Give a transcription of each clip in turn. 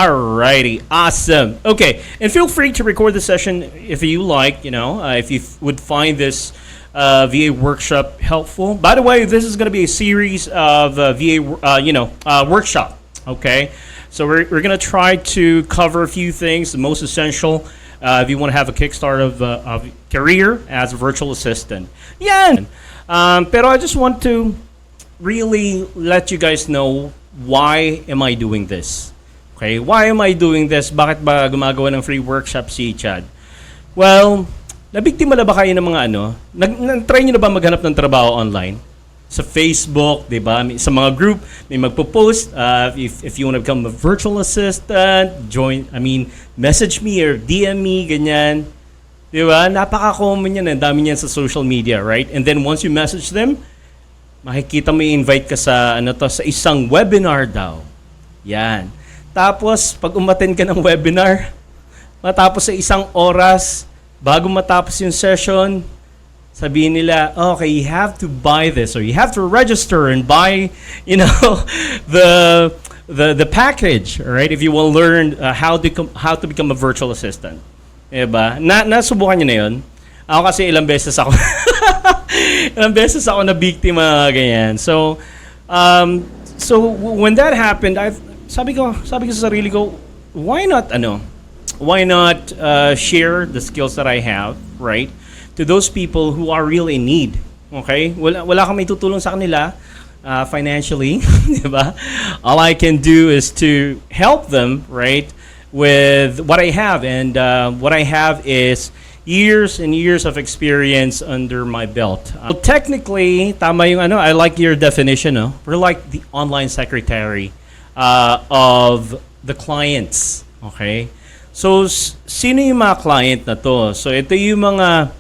Alrighty, awesome. Okay, and feel free to record the session if you like. If you would find this VA workshop helpful. By the way, this is going to be a series of VA, workshop. Okay, so we're going to try to cover a few things, the most essential. If you want to have a kickstart of career as a virtual assistant. Yan! Pero I just want to really let you guys know why am I doing this. Okay, why am I doing this? Bakit ba gumagawa ng free workshop si Chad? Well, nabiktima na ba kayo ng mga try nyo na ba maghanap ng trabaho online? Sa Facebook, di ba? Sa mga group, may magpo-post. If you want to become a virtual assistant, message me or DM me, ganyan. Di ba? Napaka-common yan. Ang dami niyan sa social media, right? And then once you message them, makikita mo i-invite ka sa, sa isang webinar daw. Yan. Tapos, pag umattend ka ng webinar, matapos sa isang oras, bago matapos yung session, sabihin nila, okay, you have to buy this or you have to register and buy, the package, right? If you will learn how to become a virtual assistant. Diba? Nasubukan niyo na yun? Ako kasi ilang beses ako na biktima ganyan. So when that happened, sabi ko sa sarili ko, why not share the skills that I have, right? To those people who are really in need. Okay? Wala kang may tutulong sa kanila financially, di ba? All I can do is to help them, right, with what I have. And what I have is years and years of experience under my belt. Technically, tama yung I like your definition, no? We're like the online secretary of the clients. Okay? So, sino yung mga client na to? So, ito yung mga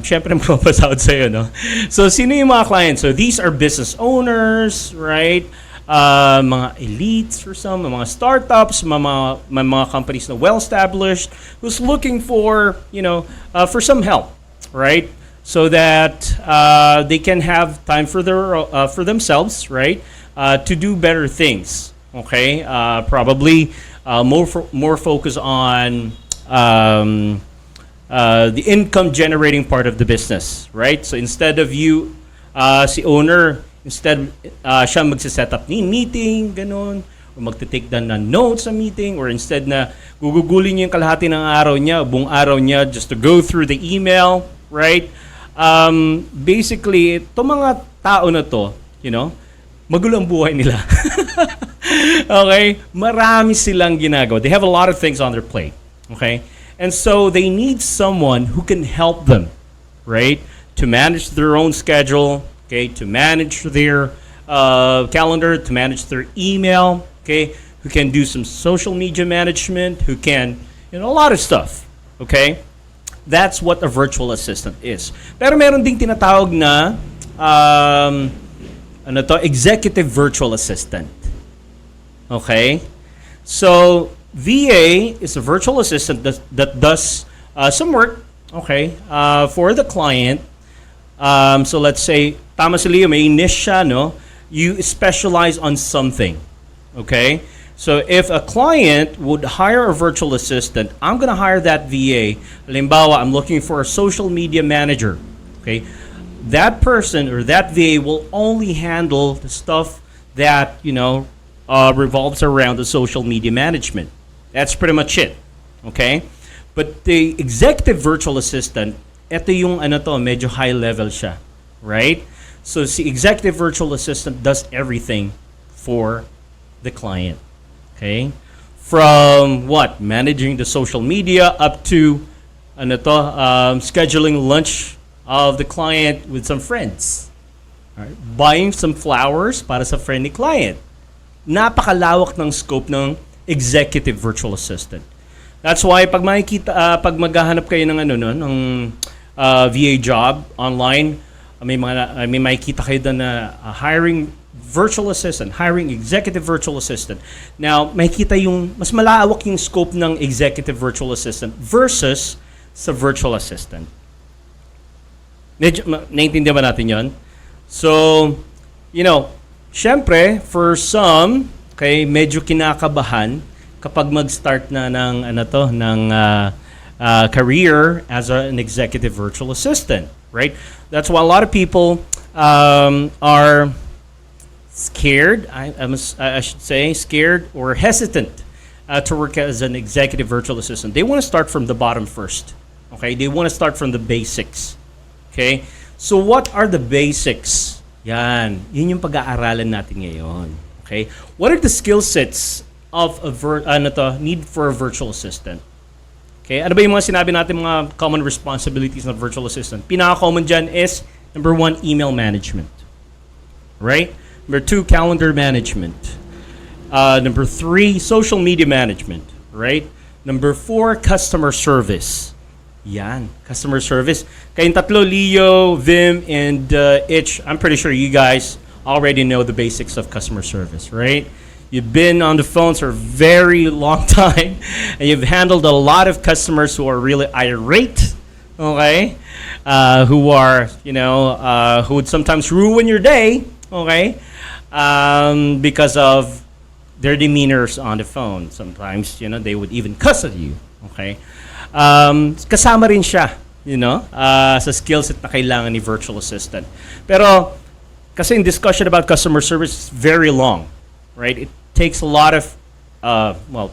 syempre mapapasahod sa'yo, no? So, sino yung mga clients? So, these are business owners, right? Mga elites or mga startups, mga companies na well-established who's looking for, for some help, right? So that they can have time for themselves, right? To do better things, okay? Probably more focus on the income generating part of the business, right? So instead of you, si owner, instead siya magsiset up ni meeting, ganun, or magte-take down na notes sa meeting, or instead na gugugulin niya yung kalahati ng araw niya, buong araw niya, just to go through the email, right? Basically, itong mga tao na to, magulo ang buhay nila. Okay? Marami silang ginagawa. They have a lot of things on their plate. Okay? And so they need someone who can help them, right? To manage their own schedule, okay? To manage their calendar, to manage their email, okay? Who can do some social media management, who can, a lot of stuff, okay? That's what a virtual assistant is. Pero meron ding tinatawag na executive virtual assistant. Okay? So, VA is a virtual assistant that does some work, okay, for the client. So let's say, tama si Leo, may niche siya, no? You specialize on something, okay? So if a client would hire a virtual assistant, I'm gonna hire that VA. Halimbawa, I'm looking for a social media manager, okay? That person or that VA will only handle the stuff that, revolves around the social media management. That's pretty much it, okay? But the executive virtual assistant, ito yung medyo high level siya, right? So the executive virtual assistant does everything for the client, okay? From what? Managing the social media up to scheduling lunch of the client with some friends. All right? Buying some flowers para sa friendly client. Napakalawak ng scope ng executive virtual assistant. That's why pag maghahanap kayo ng VA job online, may makikita kayo doon na hiring virtual assistant, hiring executive virtual assistant. Now, makikita yung mas malawak yung scope ng executive virtual assistant versus sa virtual assistant. Naintindihan ba natin 'yon? So, syempre, for some, okay, medyo kinakabahan kapag mag-start na ng career as an executive virtual assistant, right? That's why a lot of people are scared. I should say scared or hesitant to work as an executive virtual assistant. They want to start from the bottom first. Okay, they want to start from the basics. Okay, so what are the basics? Yun yung pag-aaralan natin ngayon. Okay, what are the skill sets of need for a virtual assistant? Okay, ano ba yung mga sinabi natin mga common responsibilities ng virtual assistant? Pinaka-common dyan is, number 1, email management. Right? Number 2, calendar management. Number 3, social media management. Right? Number 4, customer service. Yan, customer service. Kayong tatlo, Leo, Vim, and Itch, I'm pretty sure you guys already know the basics of customer service, right? You've been on the phones for a very long time, and you've handled a lot of customers who are really irate, okay? Who are, who would sometimes ruin your day, okay? Because of their demeanors on the phone. Sometimes, they would even cuss at you, okay? Kasama rin siya, sa skill set na kailangan ni virtual assistant. Pero, kasi in discussion about customer service is very long, right? It takes a lot of,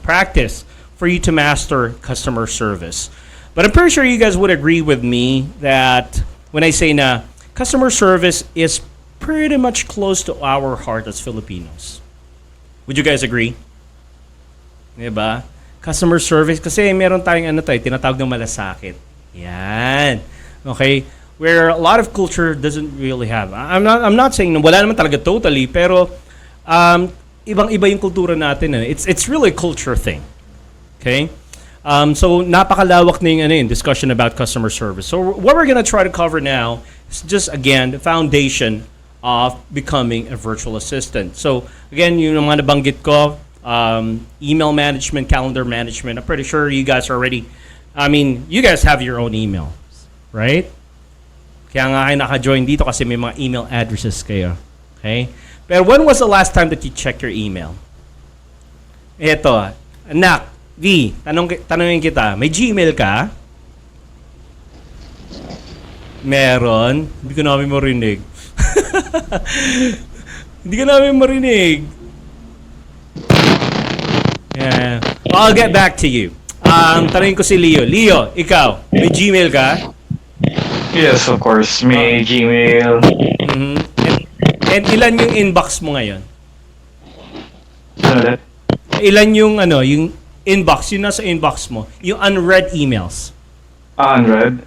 practice for you to master customer service. But I'm pretty sure you guys would agree with me that when I say na customer service is pretty much close to our heart as Filipinos. Would you guys agree? Diba? Customer service, kasi meron tayong tinatawag ng malasakit. Yan. Okay? Where a lot of culture doesn't really have. I'm not saying wala naman talaga totally, pero ibang-iba yung kultura natin. It's really a culture thing. Okay? So napakalawak na yung discussion about customer service. So what we're gonna try to cover now is just again the foundation of becoming a virtual assistant. So again, yung mga nabanggit ko, email management, calendar management. I'm pretty sure you guys you guys have your own email, right? Kaya nga kayo naka-join dito kasi may mga email addresses kayo. Okay? Pero when was the last time that you checked your email? Eto, anak, V, tanongin kita, may Gmail ka? Meron. Hindi ko namin marinig. Hindi ko namin marinig. Yeah. Well, I'll get back to you. Tanongin ko si Leo. Leo, ikaw, may Gmail ka? Yes, of course. May Gmail. Mm-hmm. And ilan yung inbox mo ngayon? Ano ulit? Ilan yung inbox, yung nasa inbox mo, yung unread emails? 100?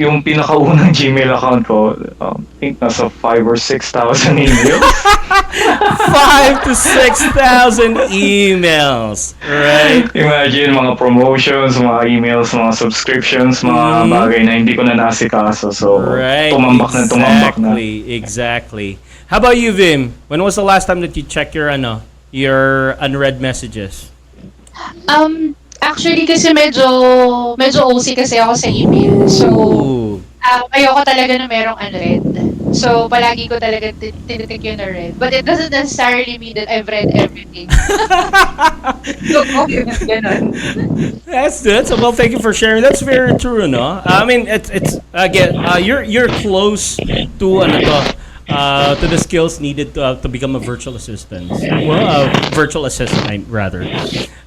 Yung pinakaunang Gmail account ko, I think nasa 5 or 6,000 emails. 5 to 6,000 emails, right? Imagine, mga promotions, mga emails, mga subscriptions, mga bagay na hindi ko na nasikaso. So, right. tumambak na. Exactly. How about you, Vim? When was the last time that you checked your unread messages? Actually kasi medyo OC kasi ako sa email. So, ayoko talaga na merong unread. So, palagi ko talaga tinitik yung na-read. But it doesn't necessarily mean that I've read everything. So, ganun. That's good. So, well, thank you for sharing. That's very true, no? I mean, it's again, you're close to the skills needed to become a virtual assistant. Well, virtual assistant, rather.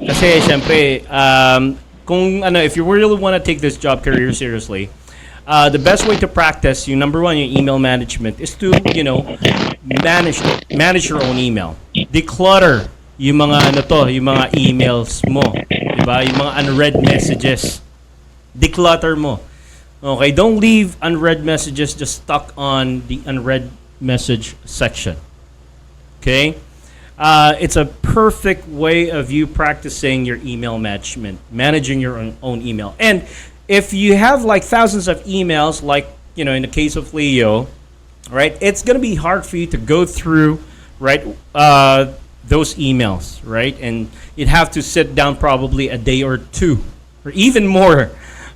Kasi, syempre, if you really want to take this job career seriously, the best way to practice yung number 1 yung email management is to manage your own email. Declutter yung mga yung mga emails mo, diba? Yung mga unread messages. Declutter mo. Okay, don't leave unread messages just stuck on the unread message section. Okay? It's a perfect way of you practicing your email management, managing your own email. And if you have like thousands of emails, like, in the case of Leo, right, it's going to be hard for you to go through, right, those emails, right? And you'd have to sit down probably a day or two, or even more,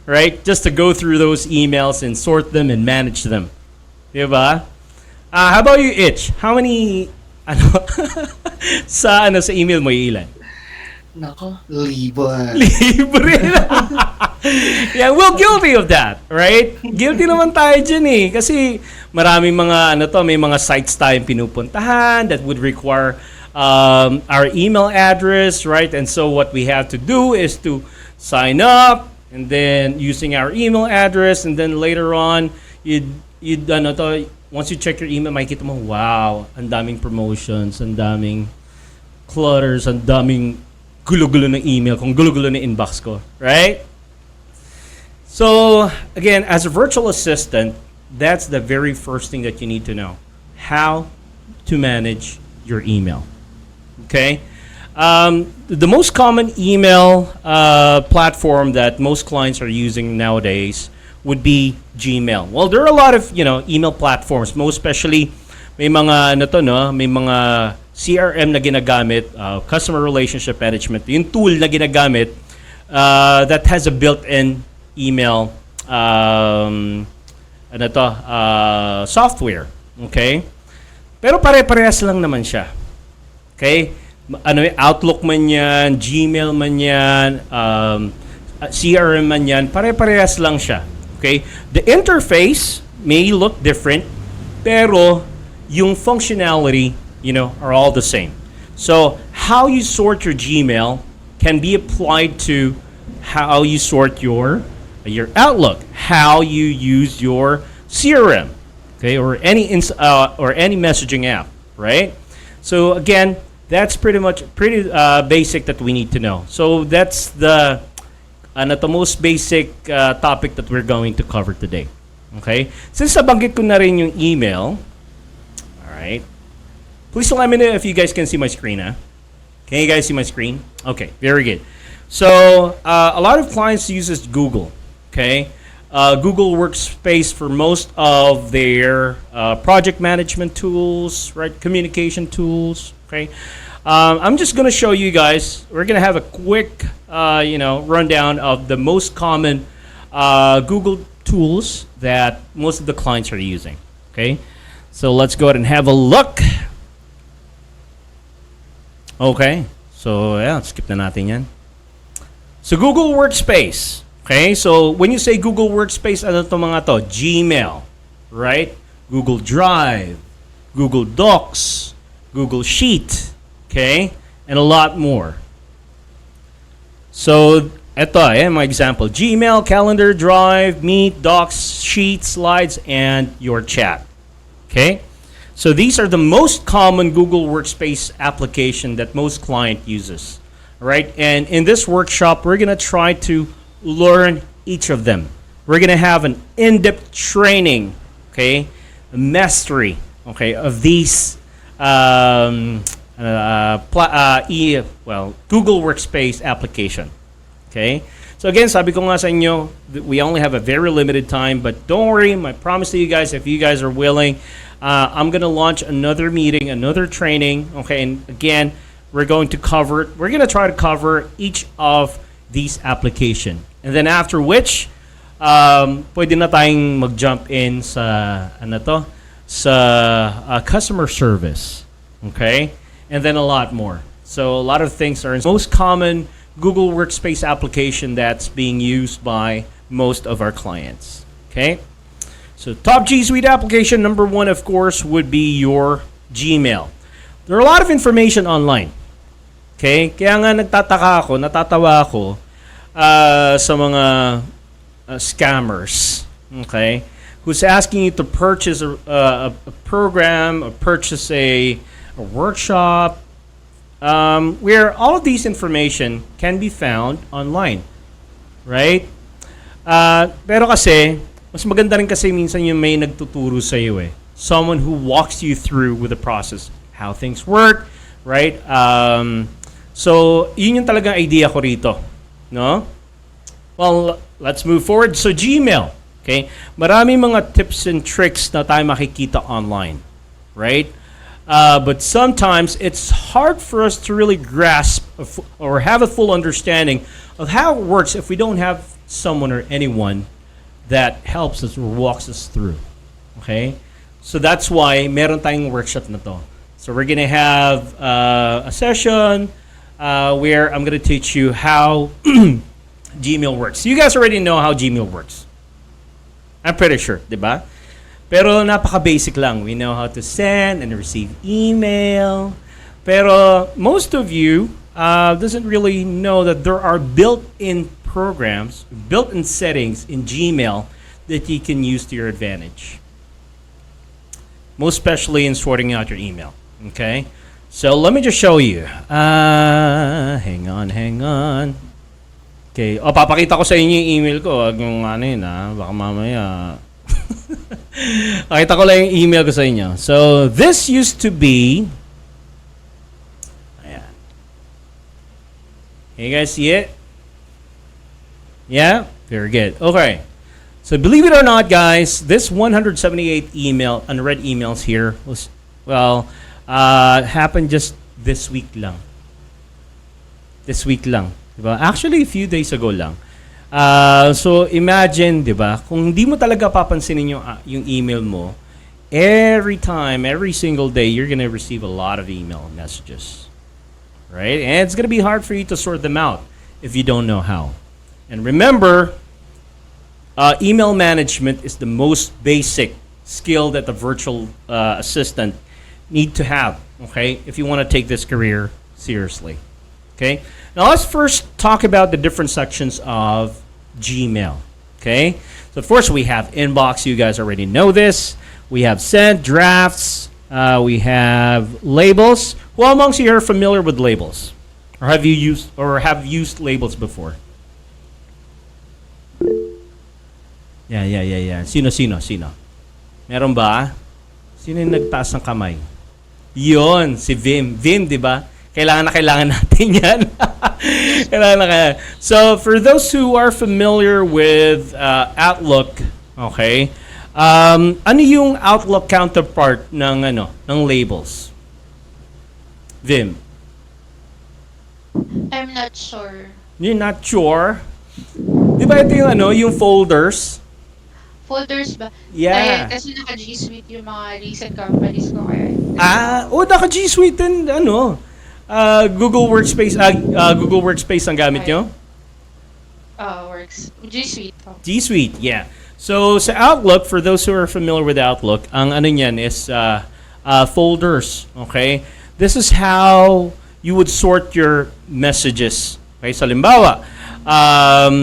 right, just to go through those emails and sort them and manage them. Diba? How about you, Itch? How many ano sa email mo ilan? Nako, liban. Libre na. Yeah, well, guilty of that, right? Guilty naman tayo dyan eh. Kasi maraming mga, may mga sites tayong pinupuntahan that would require our email address, right? And so what we have to do is to sign up and then using our email address, and then later on, once you check your email, makikita mo, wow, ang daming promotions, ang daming clutters, ang daming gulo-gulo ng email, kung gulo-gulo ng inbox ko, right? So, again, as a virtual assistant, that's the very first thing that you need to know. How to manage your email. Okay? The most common email platform that most clients are using nowadays would be Gmail. Well, there are a lot of, email platforms, most especially may mga may mga CRM na ginagamit, customer relationship management, yung tool na ginagamit that has a built-in email software. Okay? Pero pare-parehas lang naman siya. Okay? Outlook man yan, Gmail man yan, CRM man yan, pare-parehas lang siya. Okay? The interface may look different, pero yung functionality, are all the same. So, how you sort your Gmail can be applied to how you sort your Outlook, how you use your CRM, okay, or any messaging app, right? So again, that's pretty basic that we need to know. So that's the most basic topic that we're going to cover today. Okay? Since nabanggit ko na rin yung email, all right. Please let me know if you guys can see my screen. Can you guys see my screen? Okay, very good. So a lot of clients uses Google. Okay, Google Workspace for most of their project management tools, right? Communication tools. Okay, I'm just gonna show you guys. We're gonna have a quick, rundown of the most common Google tools that most of the clients are using. Okay, so let's go ahead and have a look. Okay, so yeah, skip na natin yan. So Google Workspace. Okay, so when you say Google Workspace, ano to mga to? Gmail, right? Google Drive, Google Docs, Google Sheet, okay? And a lot more. So, ito, my example. Gmail, Calendar, Drive, Meet, Docs, Sheets, Slides, and your chat. Okay? So these are the most common Google Workspace application that most client uses. Right? And in this workshop, we're going to try to learn each of them. We're going to have an in-depth training, okay, a mastery, okay, of these Google Workspace application. Okay? So again, sabi ko nga sa inyo, we only have a very limited time, but don't worry, I promise to you guys, if you guys are willing, I'm going to launch another meeting, another training, okay, and again, we're going to try to cover each of these application. And then after which, pwede na tayong mag-jump in sa customer service, okay? And then a lot more. So a lot of things are most common Google Workspace application that's being used by most of our clients, okay? So top G Suite application number one, of course, would be your Gmail. There are a lot of information online. Okay? Kaya nga natatawa ako sa mga scammers, okay, who's asking you to purchase a program or purchase a workshop, where all of these information can be found online, right? Pero kasi, mas maganda rin kasi minsan yung may nagtuturo sa iyo eh. Someone who walks you through with the process, how things work, right? So, yun yung talagang idea ko rito. No? Well, let's move forward. So, Gmail. Okay? Marami mga tips and tricks na tayo makikita online. Right? But sometimes, it's hard for us to really grasp or have a full understanding of how it works if we don't have someone or anyone that helps us or walks us through. Okay? So, that's why meron tayong workshop na to. So we're gonna have a session where I'm gonna teach you how Gmail works. You guys already know how Gmail works. I'm pretty sure, di ba? Pero napaka-basic lang. We know how to send and receive email. Pero most of you doesn't really know that there are built-in programs, built-in settings in Gmail that you can use to your advantage. Most especially in sorting out your email. Okay? So let me just show you. Hang on. Okay. O, papakita ko sa inyo yung email ko. Wag yung ano yun, baka mamaya. Pakita ko lang yung email ko sa inyo. So, this used to be... Ayan. Can you guys see it? Yeah? Very good. Okay. So, believe it or not, guys, this 178 email, unread emails here, was, happened just this week lang. This week lang. Diba? Actually, a few days ago lang. So, imagine, di ba, kung hindi mo talaga papansinin yung email mo, every time, every single day, you're gonna receive a lot of email messages. Right? And it's gonna be hard for you to sort them out if you don't know how. And remember, email management is the most basic skill that the virtual assistant need to have, okay, if you want to take this career seriously. Okay? Now let's first talk about the different sections of Gmail. Okay? So first we have inbox. You guys already know this. We have sent, drafts. We have labels. Who amongst you are familiar with labels? Or have used labels before? Yeah. Sino? Meron ba? Sino yung nagtaas ng kamay? Yon, si Vim. Vim, di ba? Kailangan natin yan. So, for those who are familiar with Outlook, okay, ano yung Outlook counterpart ng labels? Vim? I'm not sure. You're not sure? Di ba ito yung folders? Folders ba? Yeah. Kasi naka-G Suite yung mga recent companies ko kaya. Naka-G Suite din, Google Workspace, Google Workspace ang gamit nyo? Works. G Suite. Oh. G Suite, yeah. So, sa Outlook, for those who are familiar with Outlook, ang ano niyan is folders, okay? This is how you would sort your messages. Okay, so halimbawa,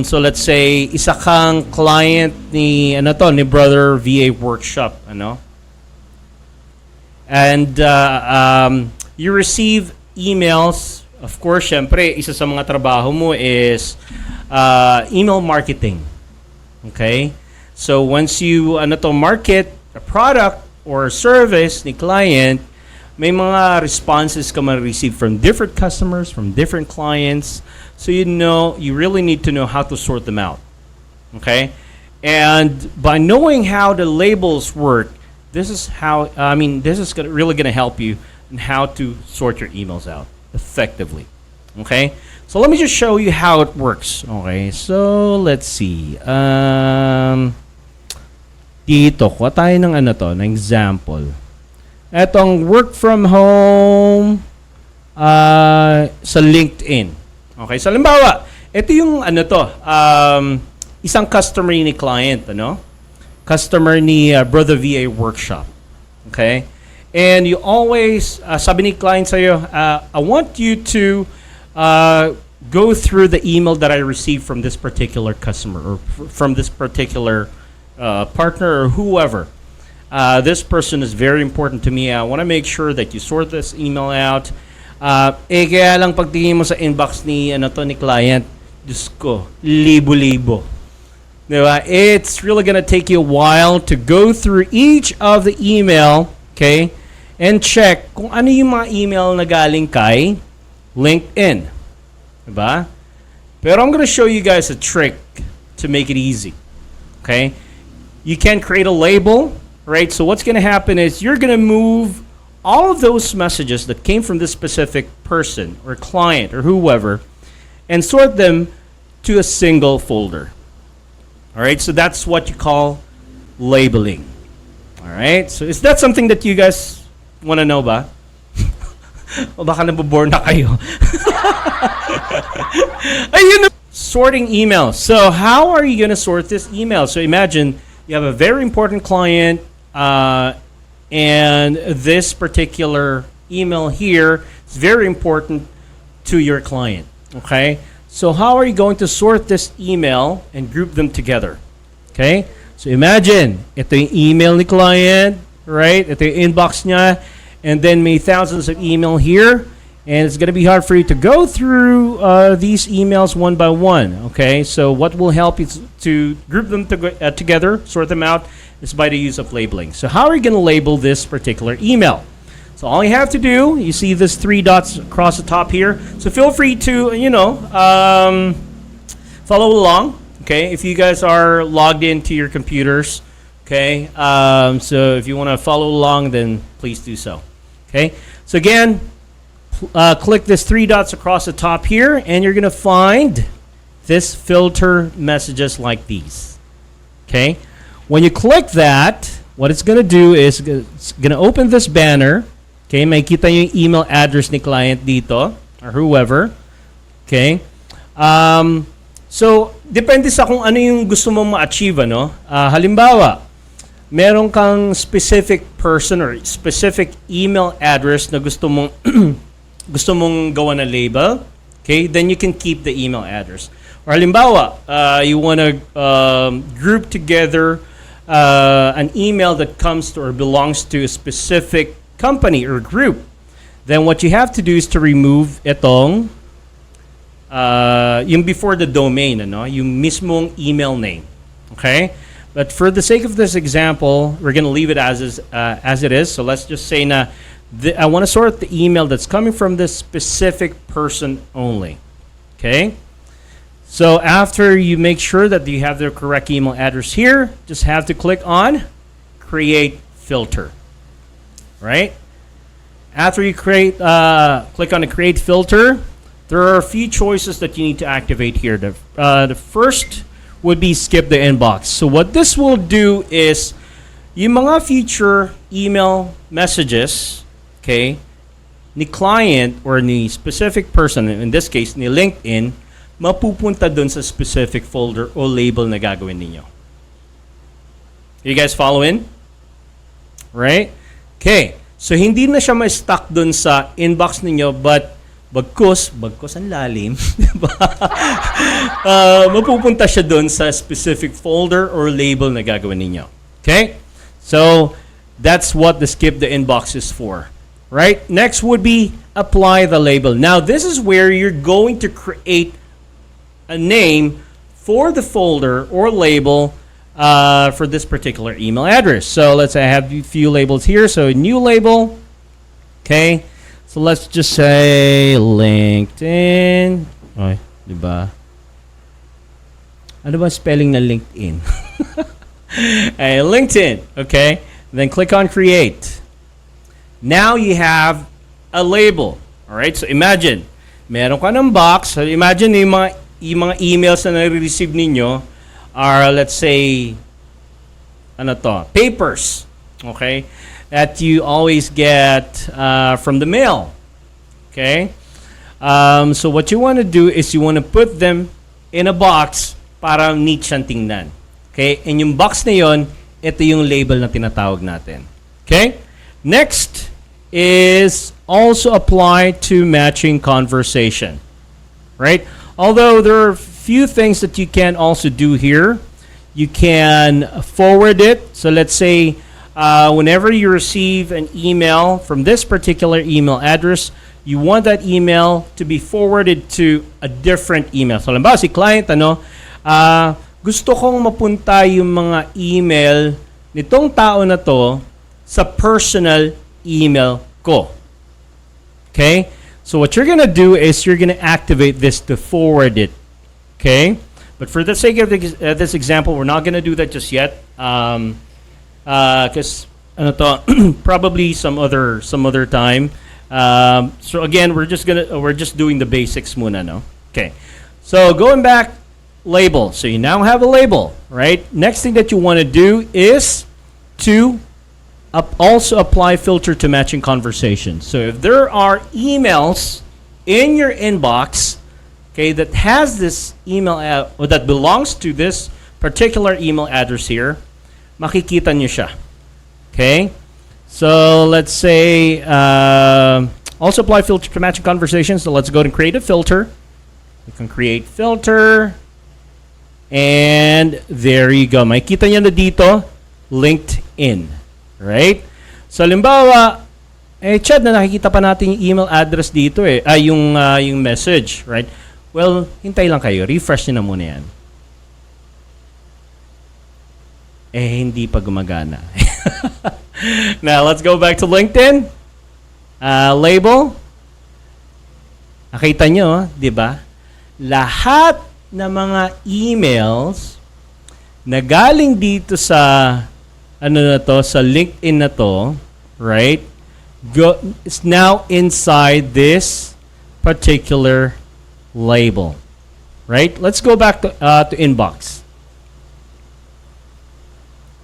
so let's say isa kang client ni Brother VA workshop, and you receive emails. Of course, syempre, isa sa mga trabaho mo is email marketing. Okay, so once you market a product or service ni client, may mga responses ka ma-receive from different customers, from different clients. So you really need to know how to sort them out. Okay? And by knowing how the labels work, this is really going to help you in how to sort your emails out effectively. Okay? So let me just show you how it works. Okay? So let's see. Dito, kuha tayo ng ng example. Etong work from home sa LinkedIn. Okay, so halimbawa, ito yung isang customer ni client, customer ni Brotha VA workshop. Okay? And you always, sabi ni client sa'yo, I want you to go through the email that I received from this particular customer or from this particular partner or whoever. This person is very important to me. I want to make sure that you sort this email out. Kaya lang pagtingin mo sa inbox ni client, Diyos ko, libo-libo. Diba? It's really gonna take you a while to go through each of the email, okay, and check kung ano yung mga email na galing kay LinkedIn. Diba? Pero I'm gonna show you guys a trick to make it easy. Okay? You can create a label, right? So what's gonna happen is you're gonna move all of those messages that came from this specific person or client or whoever and sort them to a single folder. All right, so that's what you call labeling. All right, so is that something that you guys want to know ba? O baka nabobore na kayo. Ayun, sorting email. So how are you going to sort this email? So imagine you have a very important client, and this particular email here is very important to your client. Okay? So how are you going to sort this email and group them together? Okay? So imagine, ito yung email ni client, right? Ito yung inbox niya, and then may thousands of email here, and it's going to be hard for you to go through these emails one by one. Okay? So what will help you to group them together, sort them out, is by the use of labeling. So how are you going to label this particular email? So all you have to do, you see this 3 dots across the top here. So feel free to, follow along. Okay, if you guys are logged into your computers, okay. So if you want to follow along, then please do so. Okay. So again, click this 3 dots across the top here, and you're gonna find this filter messages like these. Okay. When you click that, what it's gonna do is it's gonna open this banner. Okay, makikita yung email address ni client dito or whoever. Okay. So, depende sa kung ano yung gusto mong ma-achieve, ano? Halimbawa, meron kang specific person or specific email address na gusto mong gusto mong gawa na label. Okay, then you can keep the email address. Or halimbawa, you want to group together an email that comes to or belongs to a specific company or group, then what you have to do is to remove itong yung before the domain, ano, yung mismong email name. Okay? But for the sake of this example, we're going to leave it as it is. So let's just say na I want to sort the email that's coming from this specific person only. Okay? So after you make sure that you have the correct email address here, just have to click on Create Filter. Right? After you click on the Create Filter, there are a few choices that you need to activate here. The first would be skip the inbox. So what this will do is yung mga future email messages, okay, ni client or ni specific person, in this case, ni LinkedIn, mapupunta dun sa specific folder o label na gagawin ninyo. You guys following? Right? Okay. So, hindi na siya ma-stuck dun sa inbox ninyo, but bagkus ang lalim, diba? Mapupunta siya dun sa specific folder or label na gagawin ninyo. Okay? So, that's what the skip the inbox is for. Right? Next would be apply the label. Now, this is where you're going to create a name for the folder or label for this particular email address. So let's say I have a few labels here. So new label. Okay. So let's just say LinkedIn. Ay, diba? Ano ba spelling na LinkedIn? LinkedIn. Okay. Then click on create. Now you have a label. All right. So imagine, meron ka ng box. So imagine yung mga emails na nare-receive ninyo are, let's say, papers, okay, that you always get from the mail, okay? So what you want to do is you want to put them in a box para neat siyang tingnan, okay? And yung box na yon, ito yung label na tinatawag natin, okay? Next is also apply to matching conversation, right? Although there are few things that you can also do here. You can forward it. So let's say whenever you receive an email from this particular email address, you want that email to be forwarded to a different email. So halimbawa si client, gusto kong mapunta yung mga email nitong tao na to sa personal email ko. Okay? So what you're going to do is you're going to activate this to forward it. Okay? But for the sake of this example, we're not going to do that just yet. Because probably some other time. So again, we're just doing the basics muna, no? Okay. So going back, label. So you now have a label, right? Next thing that you want to do is to Also apply filter to matching conversations. So if there are emails in your inbox, okay, that has this email or that belongs to this particular email address here, makikita nyo siya. Okay? So let's say also apply filter to matching conversations. So let's go and create a filter. You can create filter. And there you go. Makikita nyo na dito, LinkedIn. Right? So halimbawa, Chad, na nakikita pa natin yung email address dito yung message, right? Well, hintay lang kayo. Refresh nyo na muna yan. Hindi pa gumagana. Now, let's go back to LinkedIn. Label. Nakita nyo, di ba? Lahat ng mga emails na galing dito sa sa LinkedIn na to, right? Is now inside this particular label. Right? Let's go back to inbox.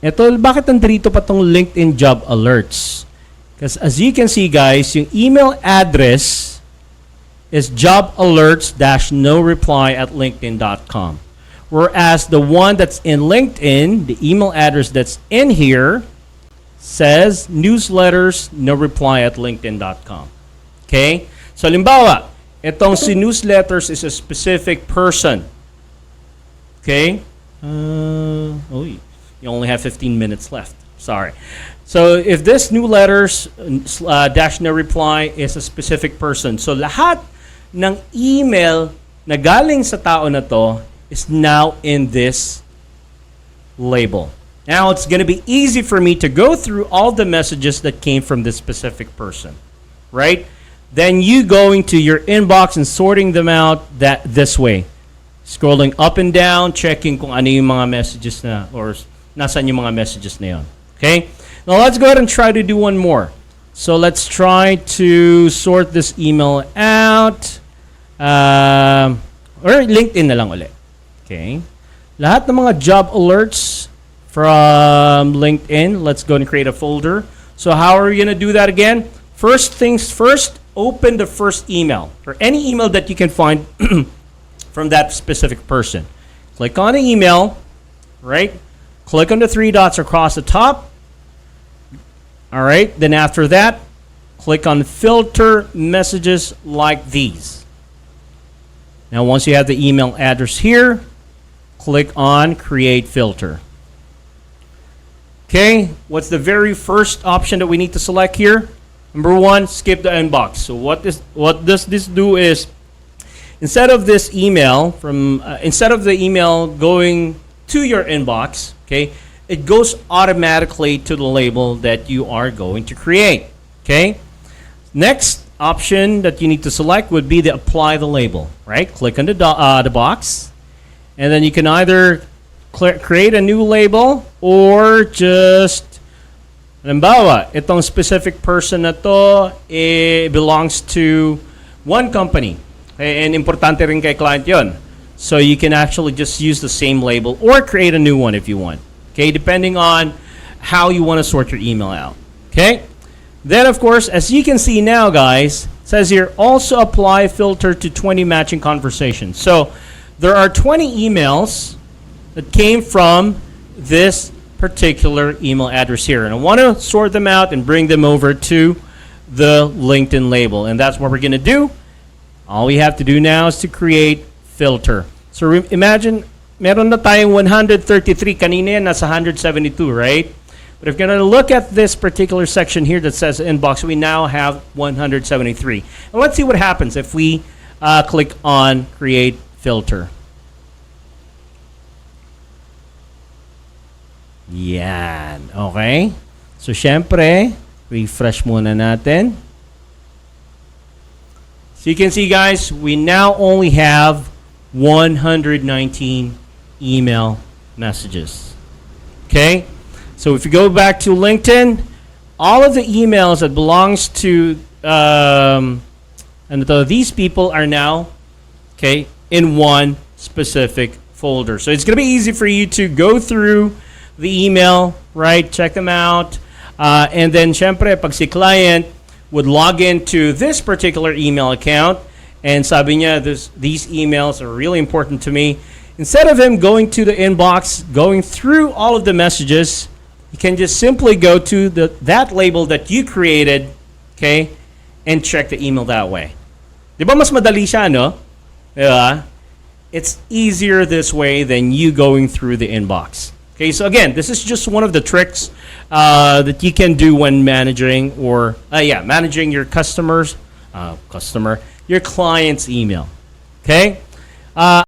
Ito, bakit nandito pa tong LinkedIn job alerts? Because as you can see, guys, yung email address is jobalerts-no-reply@linkedin.com. Whereas the one that's in LinkedIn, the email address that's in here, says newsletters, no reply at linkedin.com. Okay? So, halimbawa, itong si newsletters is a specific person. Okay? You only have 15 minutes left. Sorry. So, if this newsletters dash no reply is a specific person, so lahat ng email na galing sa tao na to is now in this label. Now, it's going to be easy for me to go through all the messages that came from this specific person, right? Then you going to your inbox and sorting them out this way. Scrolling up and down, checking kung ano yung mga messages na, or nasan yung mga messages na yun. Okay? Now, let's go ahead and try to do one more. So, let's try to sort this email out. Or LinkedIn na lang ulit. Okay. Lahat ng mga job alerts from LinkedIn, let's go and create a folder. So how are we going to do that again? First things first, open the first email or any email that you can find from that specific person. Click on the email, right? Click on the three dots across the top. All right. Then after that, click on filter messages like these. Now, once you have the email address here, click on Create Filter. Okay, what's the very first option that we need to select here? Number one, skip the inbox. So what does this do is, instead of the email going to your inbox, okay, it goes automatically to the label that you are going to create. Okay, next option that you need to select would be the apply the label. Right, click on the box. And then you can either create a new label or just, halimbawa, itong specific person na to belongs to one company. Okay, and importante rin kay client yon. So you can actually just use the same label or create a new one if you want. Okay, depending on how you want to sort your email out. Okay? Then, of course, as you can see now, guys, it says here, also apply filter to 20 matching conversations. So, there are 20 emails that came from this particular email address here. And I want to sort them out and bring them over to the LinkedIn label. And that's what we're going to do. All we have to do now is to create filter. So imagine, meron na tayong 133. Kanina yan, nasa 172, right? But if you're going to look at this particular section here that says inbox, we now have 173. And let's see what happens if we click on create filter. Yan. Okay? So, syempre, refresh muna natin. So, you can see, guys, we now only have 119 email messages. Okay? So, if you go back to LinkedIn, all of the emails that belongs to these people are now, okay, in one specific folder. So, it's going to be easy for you to go through the email, right? Check them out. And then, syempre, pag si client would log into this particular email account and sabi niya, these emails are really important to me, instead of him going to the inbox, going through all of the messages, you can just simply go to that label that you created, okay, and check the email that way. Di ba mas madali siya, no? Diba? It's easier this way than you going through the inbox. Okay, so again, this is just one of the tricks that you can do when managing managing your your client's email. Okay?